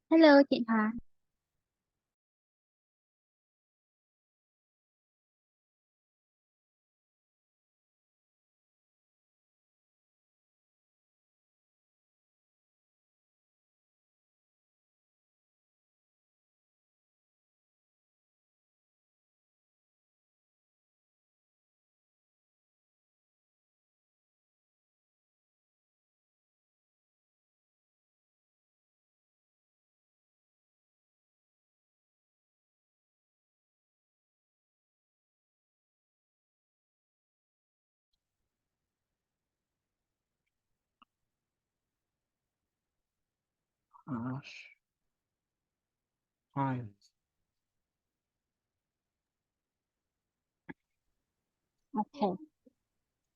Hello chị Hòa. Uh, Hi. Okay,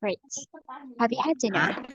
great. Have you had dinner?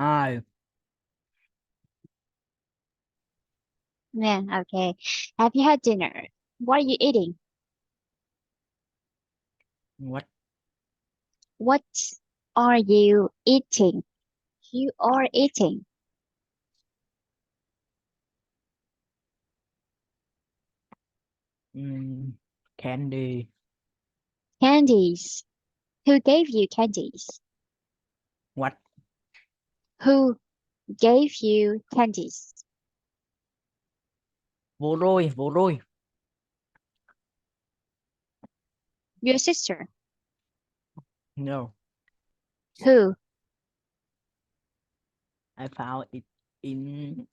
Hi. Yeah, okay. Have you had dinner? What are you eating? What? What are you eating? You are eating Candy. candies. Who gave you candies? What? Who gave you candies? Vô rồi, vô rồi. Your sister. No, Who? I found it in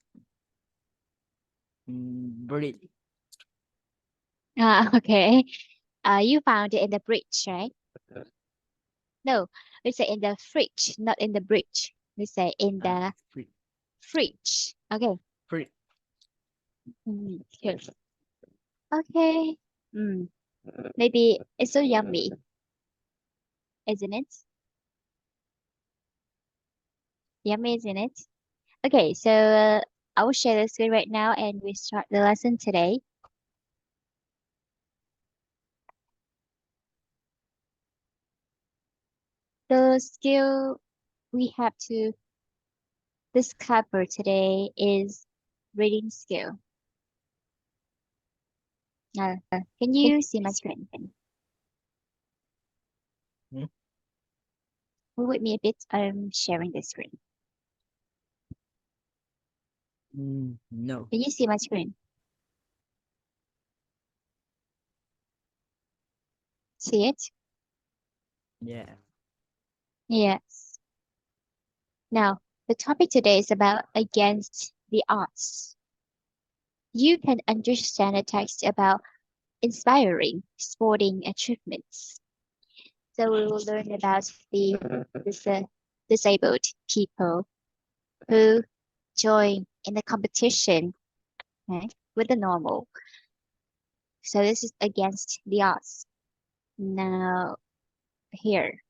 bread. Okay. You found it in the fridge, right? No, we say in the fridge, not in the bridge. We say in the Free. fridge. Okay. Free. Here. Okay. Maybe it's so yummy, isn't it? Yummy, isn't it? Okay, so I will share the screen right now and we start the lesson today. The skill we have to discover today is reading skill. Can you see my screen? Hmm? Hold with me a bit. I'm sharing the screen. No. Can you see my screen? See it? Yeah. Yes. Now, the topic today is about against the odds. You can understand a text about inspiring sporting achievements. So we will learn about the disabled people who join in the competition, right, with the normal. So this is against the odds. Now, here,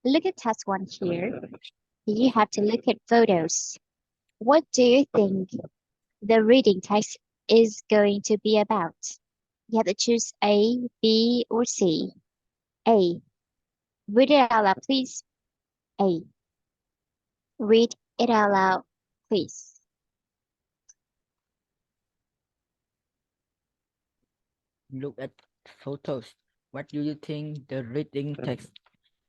look at task one here. You have to look at photos. What do you think the reading text is going to be about? You have to choose A, B, or C. A. Read it out loud, please. A. Read it out loud, please. Look at photos. What do you think the reading text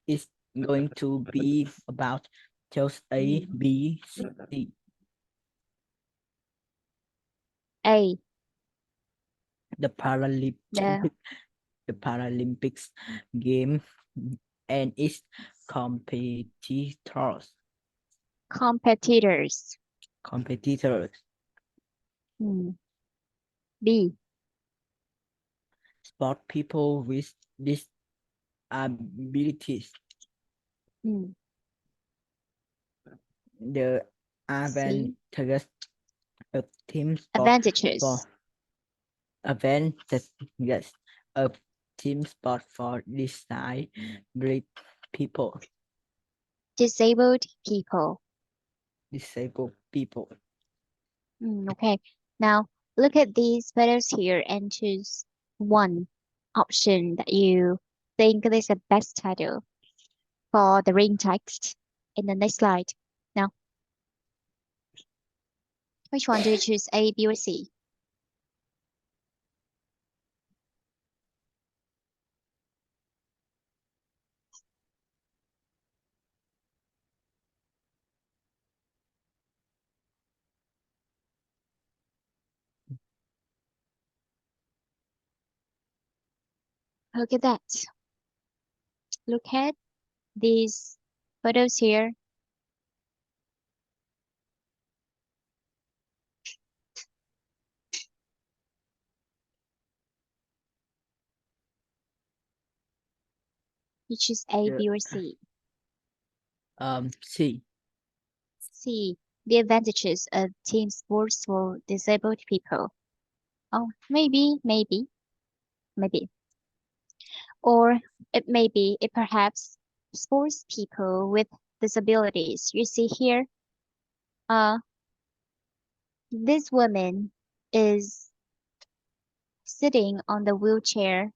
is going to be about? Choose A, B, C. A. The The the Paralympics game and its competitors. competitors. Competitors. Hmm. B. Sport people with disabilities. Hmm. The C. advantages of team sport for Advantages. event that yes, a team sport for disabled people. Disabled people. Disabled people. Okay. Now look at these photos here and choose one option that you think is the best title for the ring text in the next slide. Now, which one do you choose, A, B, or C? Look at that. Look at these photos here. You choose A, Yeah. B, or C. C. C, the advantages of team sports for disabled people. Oh, maybe. Or it perhaps sports people with disabilities. You see here, uh, this woman is sitting on the wheelchair.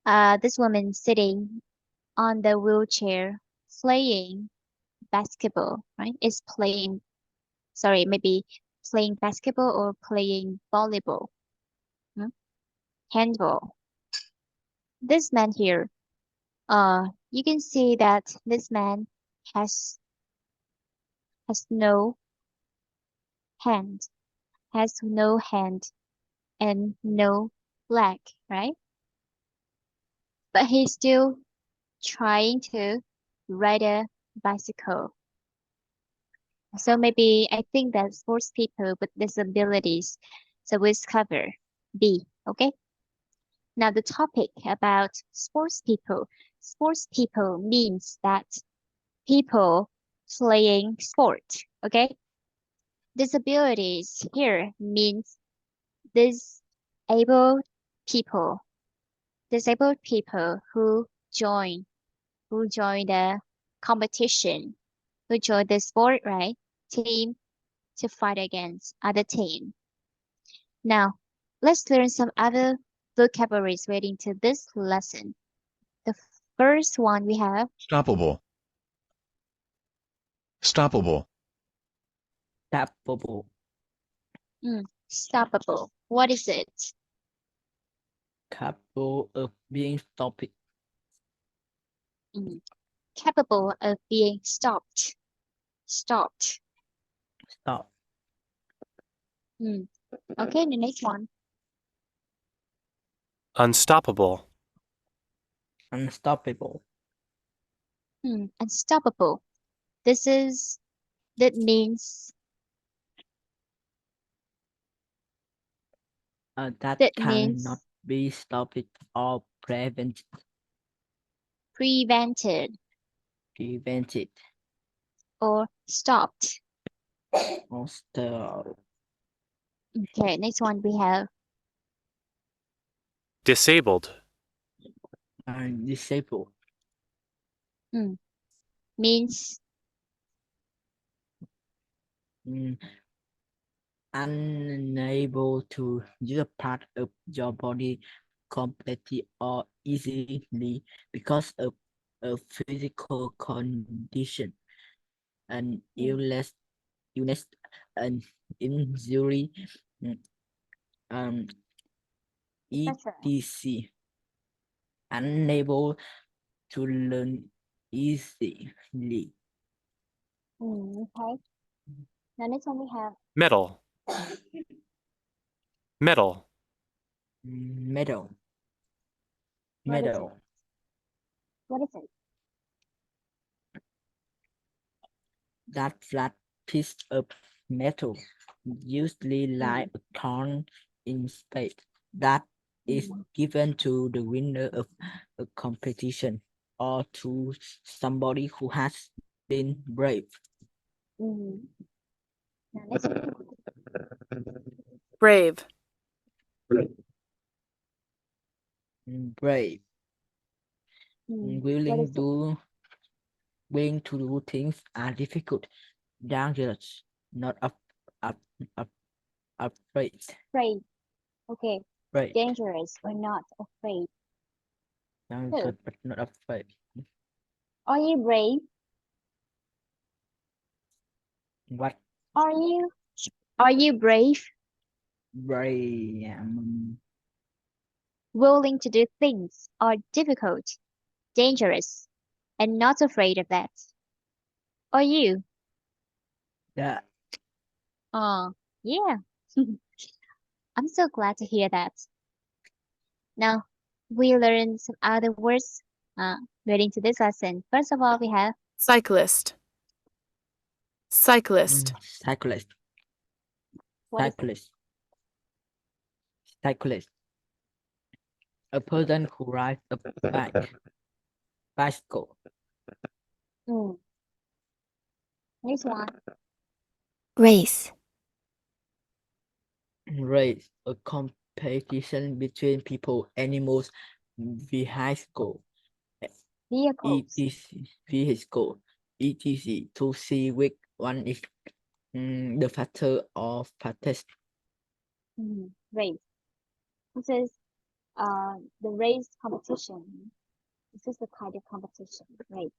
Uh, this woman sitting on the wheelchair playing basketball, right? Is playing, sorry, maybe playing basketball or playing volleyball, hmm? Handball. This man here, you can see that this man has has no hand, has no hand and no leg, right? But he's still trying to ride a bicycle. So maybe I think that sports people with disabilities. So we'll cover B, okay? Now the topic about sports people. Sports people means that people playing sport, okay? Disabilities here means disabled people. Disabled people join who join the competition, who join the sport, right? Team to fight against other team. Now, let's learn some other vocabularies relating to this lesson. The first one we have Stoppable. Stoppable. Tappable. stoppable. What is it? Capable of being stopped. Mm, capable of being stopped. Stopped. Stop. Okay, the next one. Unstoppable. Unstoppable. Unstoppable. That means That that cannot means be stopped or prevented. prevented Prevented. or stopped. Or stop. Okay, next one we have Disabled. Disabled. means Mm, Unable to use a part of your body completely or easily because of a physical condition, an illness, an injury, mm, um, etc. Unable to learn easily. okay. Now next one we have Metal. Metal. Metal. what is it? Metal. What is it? That flat piece of metal, usually like Mm, a thorn in space, that is mm, given to the winner of a competition or to somebody who has been brave. mm. Now next one. Brave. Brave. What Willing is it? to do things are difficult, dangerous, not afraid. Afraid. Okay. Right. Dangerous or not afraid. Dangerous, but not afraid. Are you brave? What? Are you brave? Brave. Willing to do things are difficult, dangerous, and not afraid of that. Are you? Yeah. Yeah. I'm so glad to hear that. Now, we learned some other words relating to this lesson. First of all, we have Cyclist. Cyclist. Cyclist. what is Cyclist. Cyclist. A person who rides a bicycle. Next one. Race. Race. A competition between people, animals, vehicle, Vehicles. vehicle, etc. To see which one is the faster or fastest. Race. This is the race competition. This is the kind of competition, race.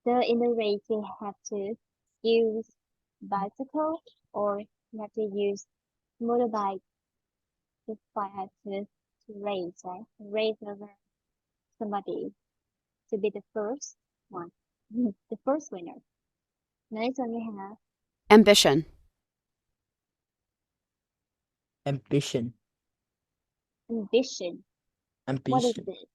In the race, you have to use bicycle or you have to use motorbike to race, right? Race over somebody to be the first one, the first winner. Next one we have Ambition. Ambition. ambition. What is Ambition. this?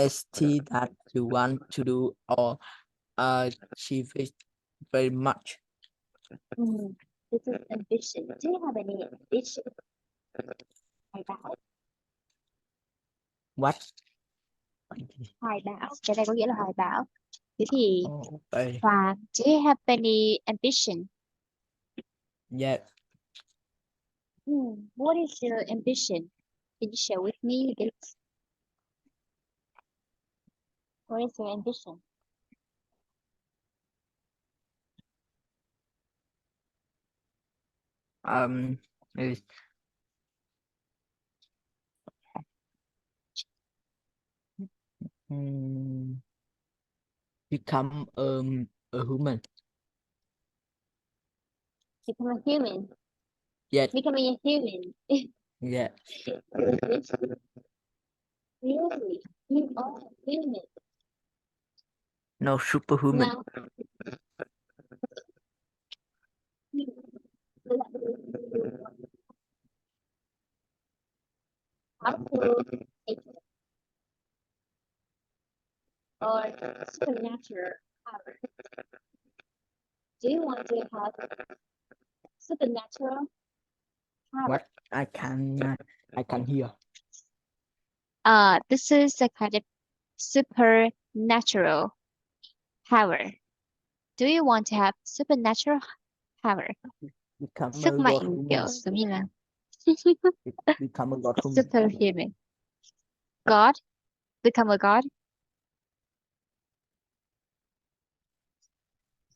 St that you want to do or achieve it very much. This is ambition. Do you have any ambition? About What? hoài bão. Cái đây có nghĩa là hoài bão. Thế thì Okay. Hòa, do you have any ambition? Yeah. What is your ambition? Can you share with me again? What is your ambition? Is become a human. Become a human. Yes. Becoming a human. Yeah. Really? You are a human. No, superhuman. Now, or supernatural power. Do you want to have supernatural power? What? I can hear. This is a kind of supernatural power. Do you want to have supernatural power? Become a Sức god mạnh human. kiểu giống như là Become a god human. superhuman. God? Become a god?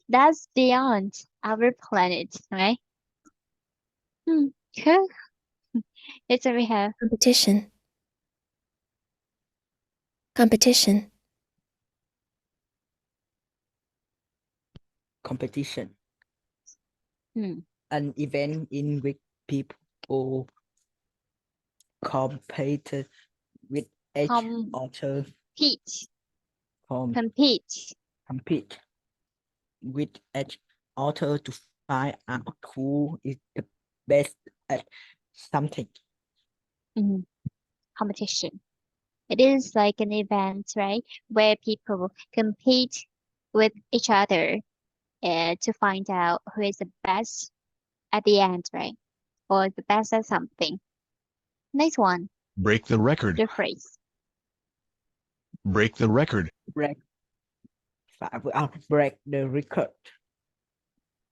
That's beyond our planet, right? Cool. Next one we have Competition. Competition. Competition. Hmm. An event in which people compete with each other. Compete with each other to find out who is the best at something. Competition. It is like an event, right? Where people compete with each other to find out who is the best at the end, right? Or the best at something. Next one. Break the record. The phrase. Break the record. Break the record.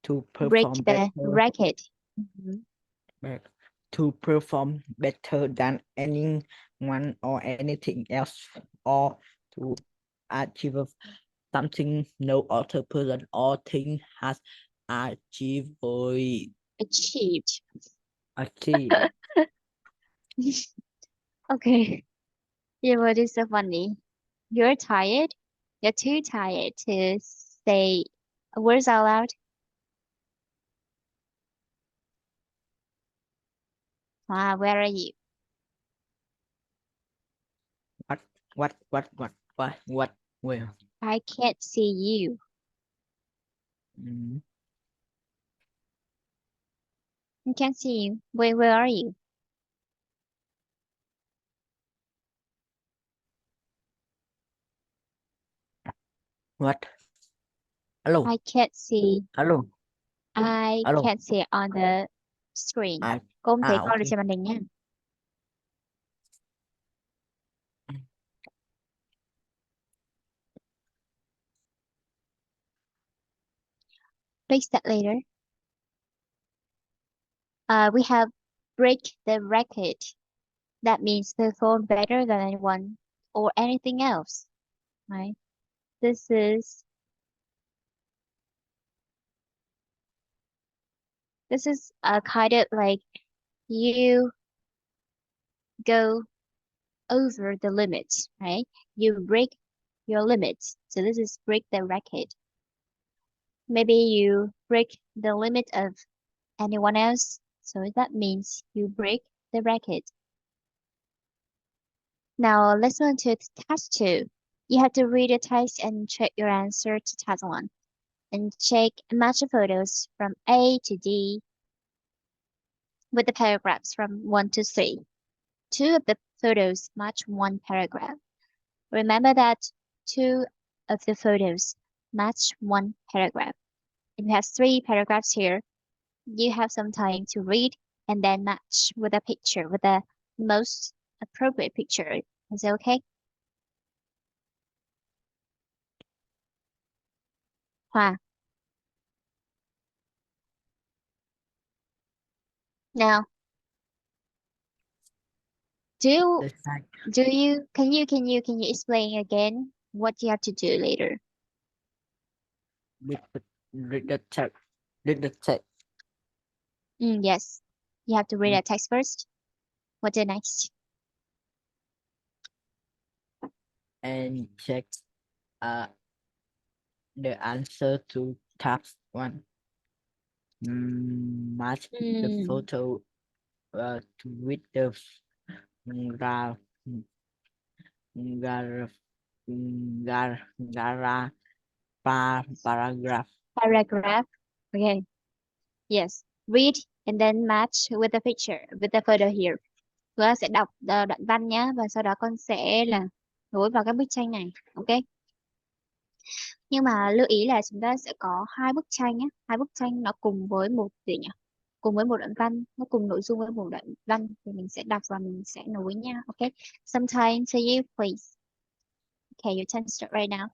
to break perform the better. record. Mhm. To perform better than anyone or anything else, or to achieve something no other person or thing has achieved or Achieved. achieved. Okay. Your word is so funny. You're tired. You're too tired to say words out loud. Where are you? What where? I can't see you. Mm, I can't see you. Where are you? what? Hello, I can't see. hello, I hello. can't see it on the screen. Cô không thấy con được Okay. trên màn hình nha. Fix that later. We have break the record. That means perform better than anyone or anything else, right? This is kind of like you go over the limit, right? You break your limits. So this is break the record. Maybe you break the limit of anyone else. So that means you break the record. Now let's move to task 2. You have to read the text and check your answer to task 1. And check match the photos from A to D with the paragraphs from 1 to 3. 2 of the photos match 1 paragraph. Remember that 2 of the photos match 1 paragraph. If you have 3 paragraphs here, you have some time to read and then match with a picture, with the most appropriate picture. Is it okay? Hoa. Now, The side. can you explain again what you have to do later? Read the text. Read the text Yes, you have to read Mm. the text first. What do next? and check the answer to task 1. Match the photo to with the graph gar gar gara paragraph. Paragraph. Okay. Yes. Read and then match with the picture, with the photo here. Tôi sẽ đọc đoạn văn nhé và sau đó con sẽ là nối vào các bức tranh này. Ok. Nhưng mà lưu ý là chúng ta sẽ có 2 bức tranh nhé. 2 bức tranh nó cùng với một gì nhỉ? Cùng với một đoạn văn, nó cùng nội dung với một đoạn văn thì mình sẽ đọc và mình sẽ nối nha. Ok. Sometime to you, please. Okay, your turn to start right now.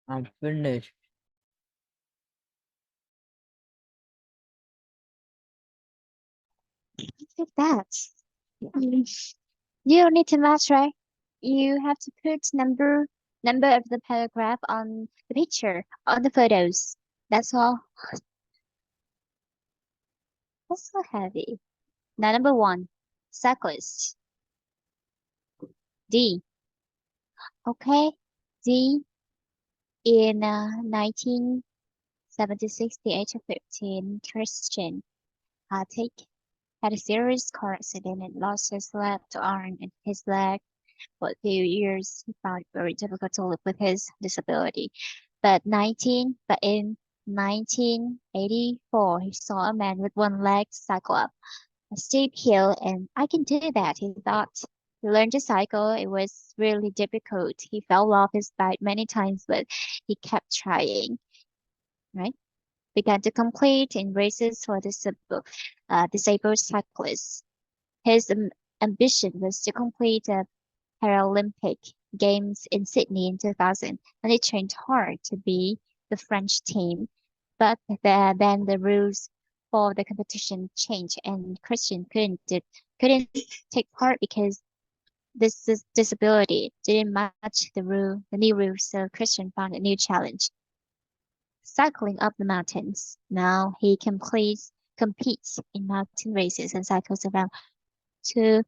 I'm finished. Look at that. You don't need to match, right? You have to put number of the paragraph on the picture, on the photos. That's all. That's so heavy. Now number 1, cyclist. D. Okay. D in 1976, the age of 15, Christian Arctic had a serious car accident and lost his left arm and his leg. For a few years, he found it very difficult to live with his disability. But in 1984, he saw a man with one leg cycle up a steep hill, and I can do that, he thought. He learned to cycle. It was really difficult. He fell off his bike many times, but he kept trying, right? Began to compete in races for disabled cyclists. His ambition was to complete the Paralympic Games in Sydney in 2000, and he trained hard to be the French team. But then the rules for the competition changed, and Christian couldn't take part because this disability didn't match the new rules. So Christian found a new challenge: cycling up the mountains. Now he competes in mountain races and cycles around to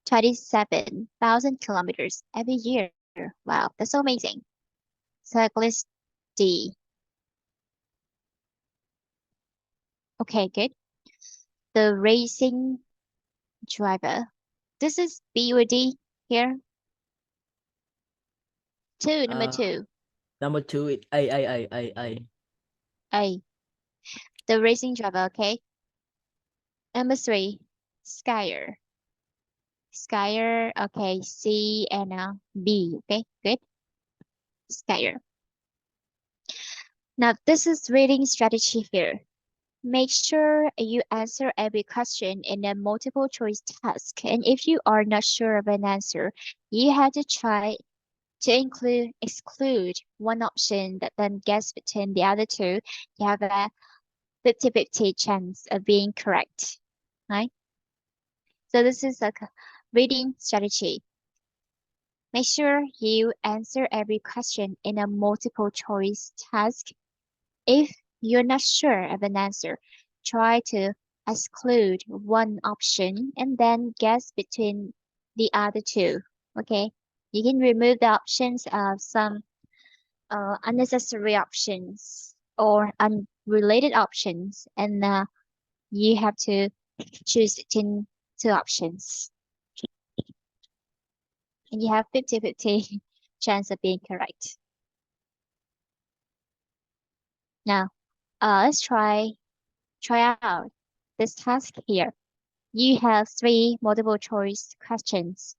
27,000 kilometers every year. Wow, that's so amazing. Cyclist D. Okay, good. The racing driver. This is B or D here. Number Uh, 2. Number 2 is A. A. The racing driver, okay. Number 3. Skier. Skier, okay, C and B, okay, good. Skier. Now, this is reading strategy here. Make sure you answer every question in a multiple choice task. And if you are not sure of an answer, you have to try to exclude one option that then guess between the other two. You have a 50-50 chance of being correct, right? So this is a reading strategy. Make sure you answer every question in a multiple choice task. If you're not sure of an answer, try to exclude one option and then guess between the other two. Okay, you can remove the options of some unnecessary options or unrelated options, and you have to choose between two options. And you have 50-50 chance of being correct. Now, let's try out this task here. You have 3 multiple choice questions,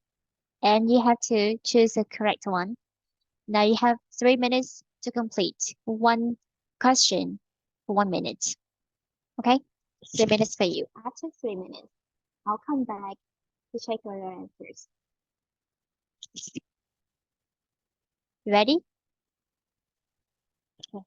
and you have to choose the correct one. Now you have 3 minutes to complete one question for 1 minute. Okay? 3 minutes for you. After 3 minutes, I'll come back to check all your answers. Ready? Okay.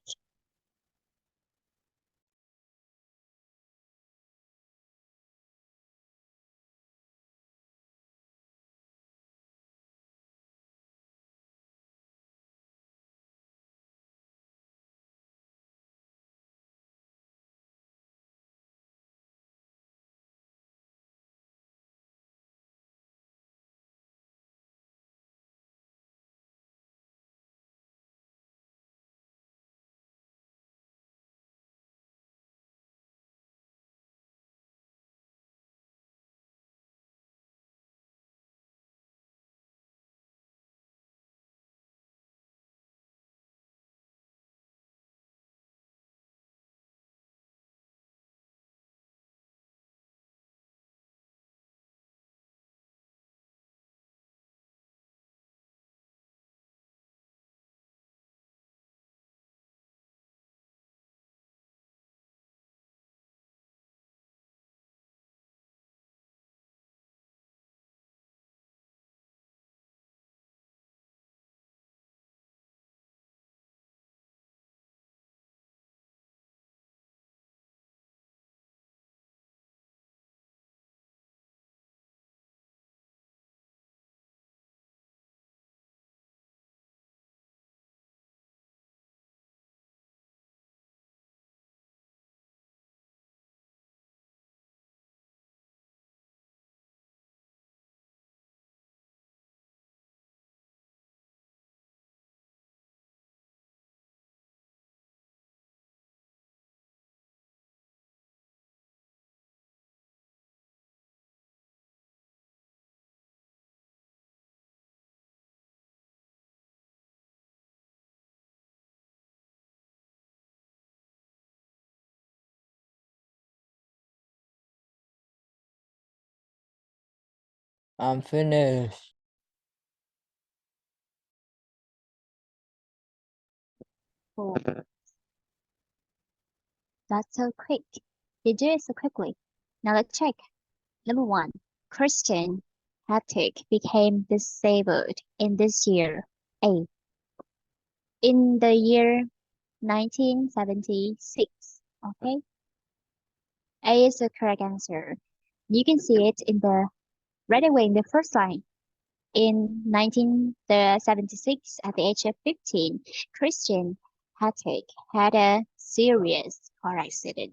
I'm finished. Cool. That's so quick. You do it so quickly. Now let's check. Number one, Christian Hattic became disabled in this year. A. In the year 1976. Okay. A is the correct answer. You can see it in the right away in the first line. In 1976, at the age of 15, Christian Hattic had a serious car accident.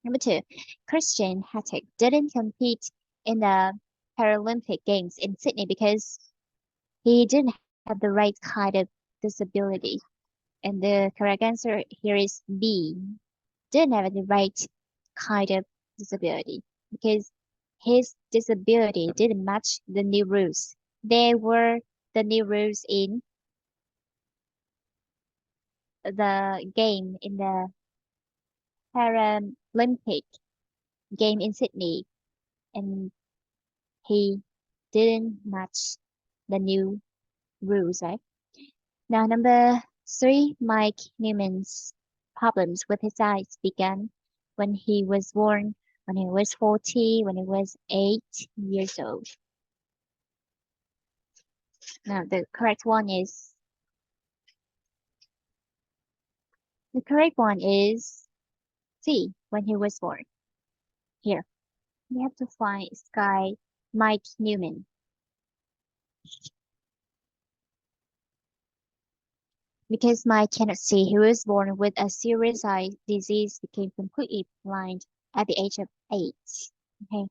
Number two, Christian Hattic didn't compete in the Paralympic Games in Sydney because he didn't have the right kind of disability. And the correct answer here is B. Didn't have the right kind of disability because his disability didn't match the new rules. They were the new rules in the game in the Paralympic game in Sydney, and he didn't match the new rules, right? Now, number three, Mike Newman's problems with his eyes began when he was born, when he was 40, when he was 8 years old. Now, the correct one is C, when he was born. Here, we have to find Sky Mike Newman. Because Mike cannot see, he was born with a serious eye disease, became completely blind at the age of 8. Okay.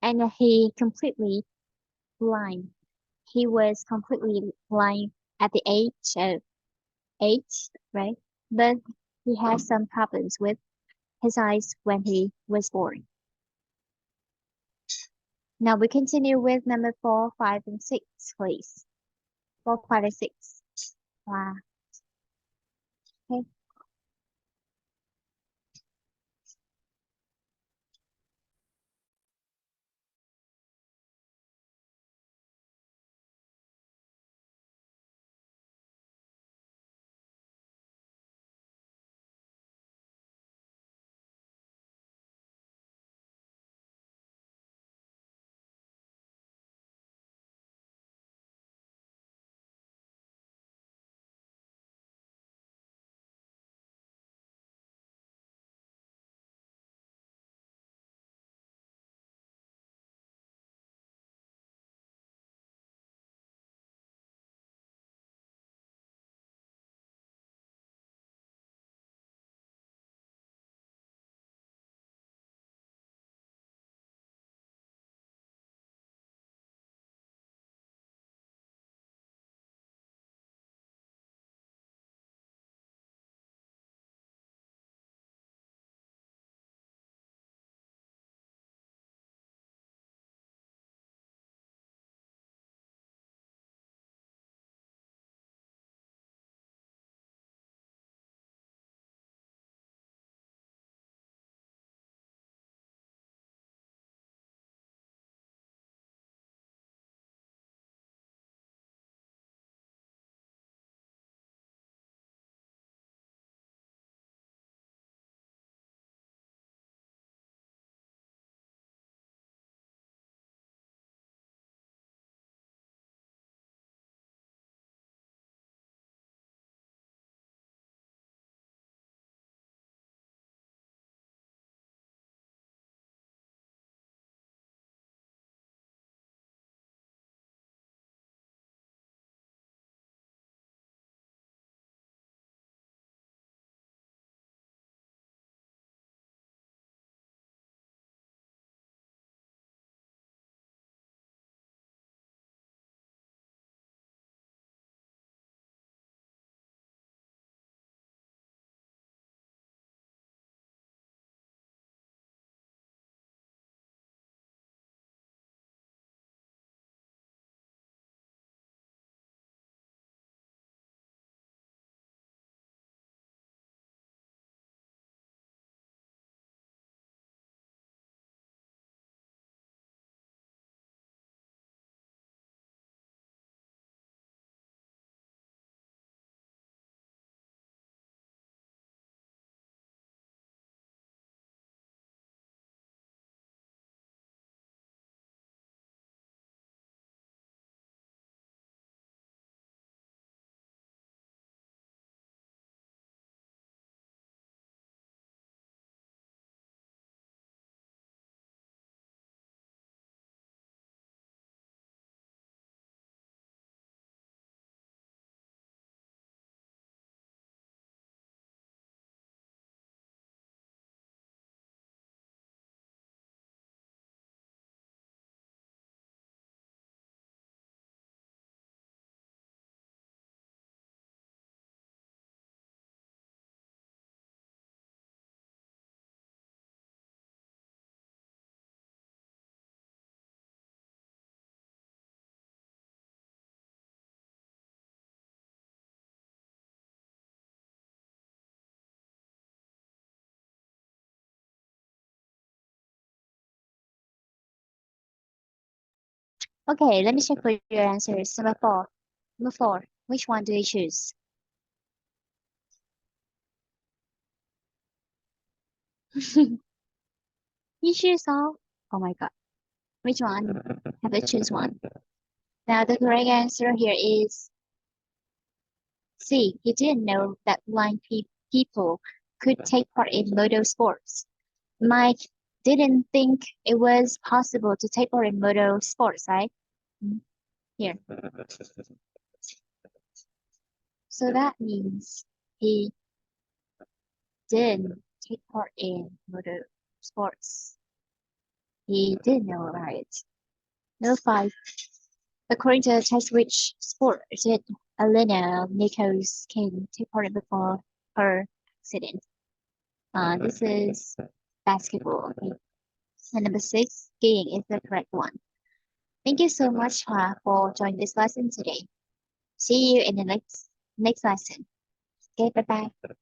And he completely blind. He was completely blind at the age of 8, right? But he had some problems with his eyes when he was born. Now we continue with number 4, 5, and 6, please. 4, 5, and 6. Wow. Okay. Okay, let me check for your answers. Number four. Number four. Which one do you choose? You choose all? Oh my god. Which one? Have to choose one. Now the correct answer here is C. He didn't know that blind people could take part in motor sports. Mike didn't think it was possible to take part in motor sports, right? Here. So that means he didn't take part in motor sports. He didn't know about it. Number five. According to the test, which sport did Alina Nichols King take part in before her accident? This is basketball. Okay. And number six, skiing is the correct one. Thank you so much for joining this lesson today. See you in the next lesson. Okay, bye bye.